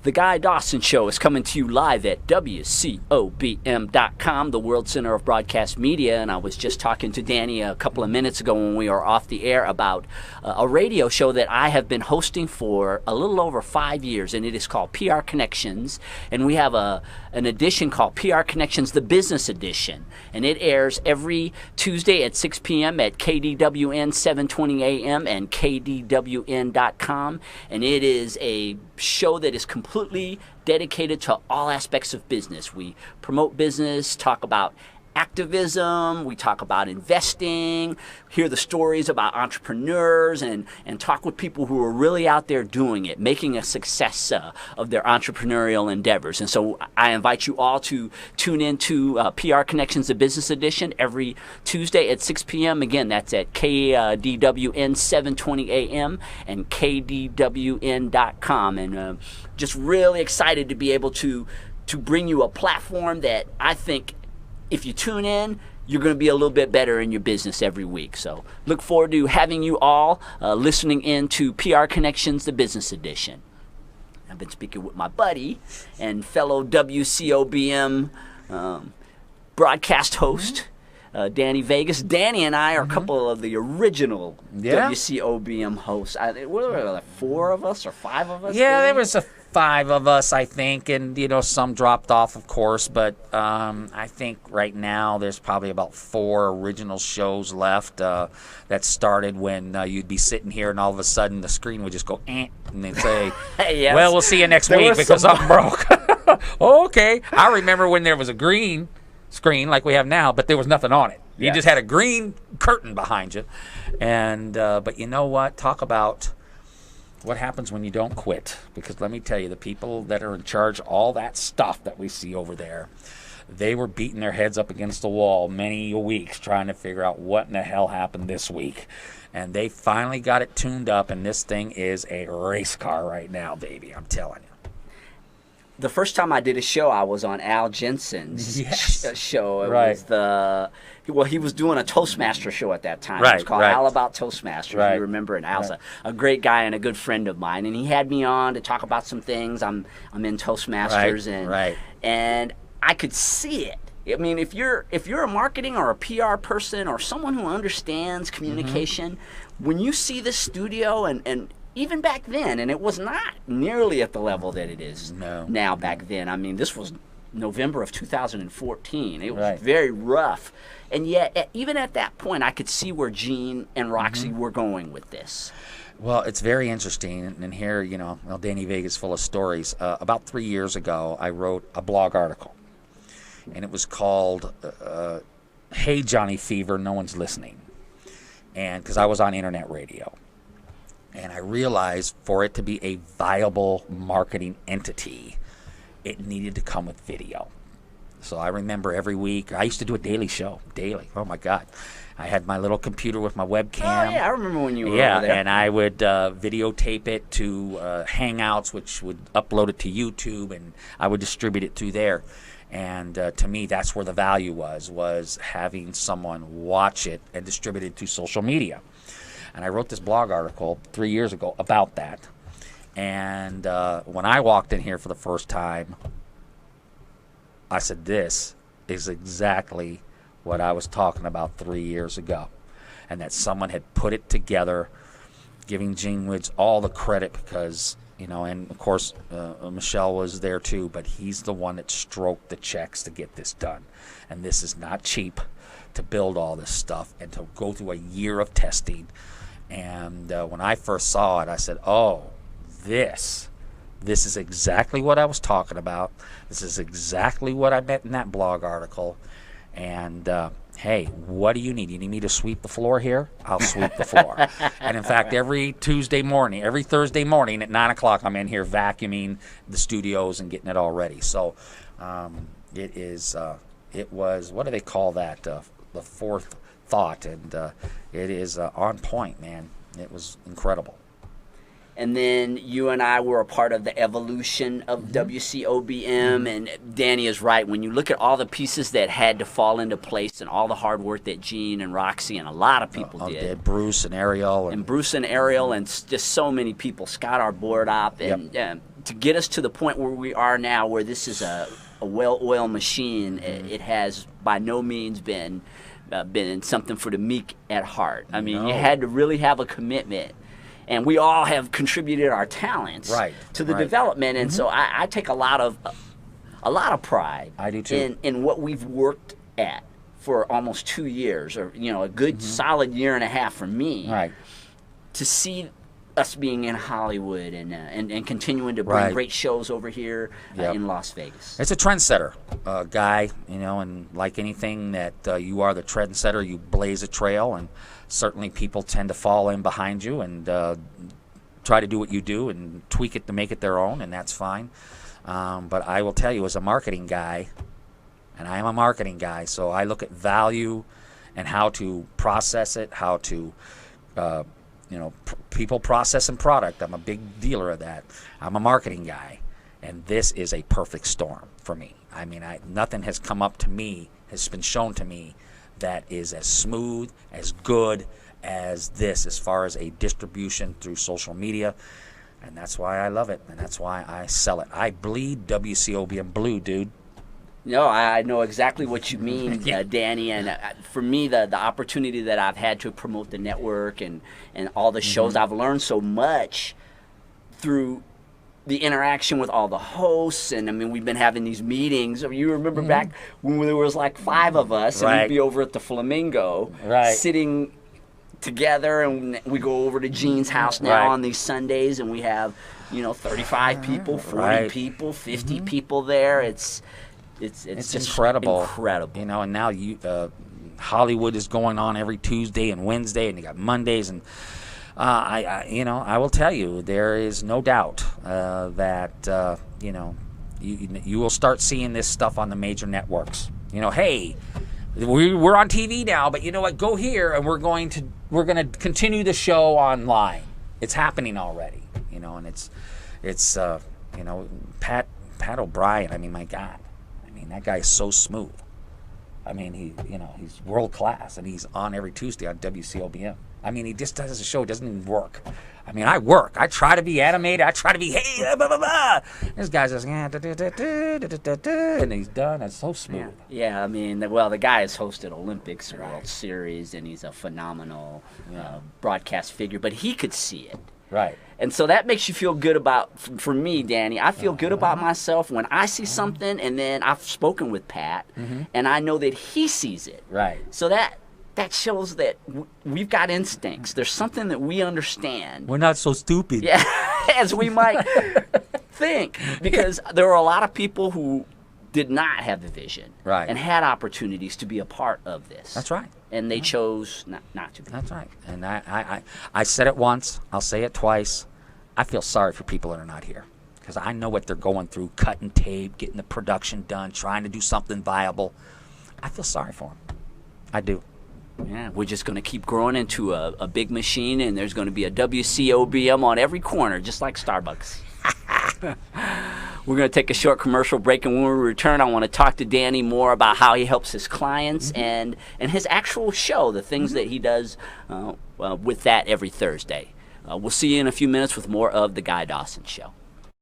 The Guy Dawson Show is coming to you live at WCOBM.com, the World Center of Broadcast Media, and I was just talking to Danny a couple of minutes ago when we were off the air about a radio show that I have been hosting for a little over 5 years, and it is called PR Connections, and we have an edition called PR Connections, the Business Edition, and it airs every Tuesday at 6 p.m. at KDWN 720 AM and KDWN.com, and it is a show that is completely dedicated to all aspects of business. We promote business, talk about activism, we talk about investing, hear the stories about entrepreneurs, and talk with people who are really out there doing it, making a success of their entrepreneurial endeavors. And so I invite you all to tune into PR Connections, the Business Edition, every Tuesday at 6 p.m. Again, that's at KDWN 720 AM and KDWN.com. And just really excited to be able to bring you a platform that I think if you tune in, you're going to be a little bit better in your business every week. So look forward to having you all listening in to PR Connections, the Business Edition. I've been speaking with my buddy and fellow WCOBM broadcast host, Danny Vegas. Danny and I are a couple of the original WCOBM hosts. What were there, like 4 of us or 5 of us? Yeah, there was 5 of us, I think, and some dropped off, of course, but I think right now there's probably about 4 original shows left that started when you'd be sitting here and all of a sudden the screen would just go and they'd say, yes. Well, we'll see you next week because something broke. Okay. I remember when there was a green screen like we have now, but there was nothing on it. You just had a green curtain behind you. And but you know what? Talk about what happens when you don't quit. Because let me tell you, the people that are in charge of all that stuff that we see over there, they were beating their heads up against the wall many weeks trying to figure out what in the hell happened this week. And they finally got it tuned up, and this thing is a race car right now, baby. I'm telling you. The first time I did a show, I was on Al Jensen's show. It was he was doing a Toastmaster show at that time. It was called Al About Toastmasters. You remember it. Al's a great guy and a good friend of mine, and he had me on to talk about some things. I'm in Toastmasters, and I could see it. I mean, if you're a marketing or a PR person or someone who understands communication, when you see this studio and even back then, and it was not nearly at the level that it is now back then. I mean, this was November of 2014. It was very rough. And yet, even at that point, I could see where Gene and Roxy were going with this. Well, it's very interesting. And here, Danny Vegas is full of stories. About 3 years ago, I wrote a blog article. And it was called, Hey, Johnny Fever, No One's Listening. And because I was on internet radio. And I realized for it to be a viable marketing entity, it needed to come with video. So I remember every week, I used to do a daily show, daily. Oh, my God. I had my little computer with my webcam. Oh, yeah, I remember when you were over there. And I would videotape it to Hangouts, which would upload it to YouTube, and I would distribute it through there. And to me, that's where the value was having someone watch it and distribute it through social media. And I wrote this blog article 3 years ago about that. And when I walked in here for the first time, I said, this is exactly what I was talking about 3 years ago. And that someone had put it together, giving Gene Woods all the credit because, and of course, Michelle was there too, but he's the one that stroked the checks to get this done. And this is not cheap to build all this stuff and to go through a year of testing. And when I first saw it, I said, oh, this is exactly what I was talking about. This is exactly what I meant in that blog article. And, hey, what do you need? You need me to sweep the floor here? I'll sweep the floor. And, in fact, every Thursday morning at 9 o'clock, I'm in here vacuuming the studios and getting it all ready. So it was, what do they call that, the fourth thought, and it is on point, man. It was incredible. And then you and I were a part of the evolution of WCOBM. And Danny is right. When you look at all the pieces that had to fall into place and all the hard work that Gene and Roxy and a lot of people did. Bruce and Ariel. And Bruce and Ariel and just so many people. Scott, our board op. And to get us to the point where we are now, where this is a well-oiled machine, it has by no means been something for the meek at heart. I mean, you had to really have a commitment. And we all have contributed our talents to the development, and so I take a lot of pride. I do too. In what we've worked at for almost 2 years, or a good solid year and a half for me. Right. To see us being in Hollywood and continuing to bring great shows over here in Las Vegas. It's a trendsetter, guy. And like anything that you are the trendsetter, you blaze a trail, and certainly people tend to fall in behind you and try to do what you do and tweak it to make it their own, and that's fine. But I will tell you, as a marketing guy, and I am a marketing guy, so I look at value and how to process it, how to, people, process, and product. I'm a big dealer of that. I'm a marketing guy, and this is a perfect storm for me. I mean, nothing has come up to me, has been shown to me, that is as smooth, as good as this, as far as a distribution through social media. And that's why I love it, and that's why I sell it. I bleed WCOBM blue, dude. No, I know exactly what you mean, Danny. And for me, the opportunity that I've had to promote the network and all the shows, I've learned so much through the interaction with all the hosts. And I mean, we've been having these meetings. You remember back when there was like 5 of us, and we'd be over at the Flamingo, sitting together, and we go over to Gene's house now on these Sundays, and we have 35 people, 40 people, 50 people there. It's just incredible. And now Hollywood is going on every Tuesday and Wednesday, and you got Mondays, and I will tell you, there is no doubt that you will start seeing this stuff on the major networks. Hey, we're on TV now, but you know what? Go here, and we're going to continue the show online. It's happening already, and it's Pat O'Brien. I mean, my God. That guy is so smooth. I mean, he's world class, and he's on every Tuesday on WCOBM. I mean, he just does a show. It doesn't even work. I mean, I work. I try to be animated. I try to be, hey, blah, blah, blah. This guy's just, and he's done. It's so smooth. Yeah, I mean, the guy has hosted Olympics, World Series, and he's a phenomenal broadcast figure, but he could see it. Right. And so that makes you feel good about, for me, Danny, I feel good about myself when I see something, and then I've spoken with Pat, and I know that he sees it. Right. So that shows that we've got instincts. There's something that we understand. We're not so stupid. Yeah, as we might think. Because there are a lot of people who did not have the vision and had opportunities to be a part of this. That's right. And they chose not to be. That's right. And I said it once. I'll say it twice. I feel sorry for people that are not here, because I know what they're going through, cutting tape, getting the production done, trying to do something viable. I feel sorry for them. I do. Yeah, we're just going to keep growing into a big machine, and there's going to be a WCOBM on every corner, just like Starbucks. We're going to take a short commercial break, and when we return, I want to talk to Danny more about how he helps his clients and his actual show, the things that he does with that every Thursday. We'll see you in a few minutes with more of The Guy Dawson Show.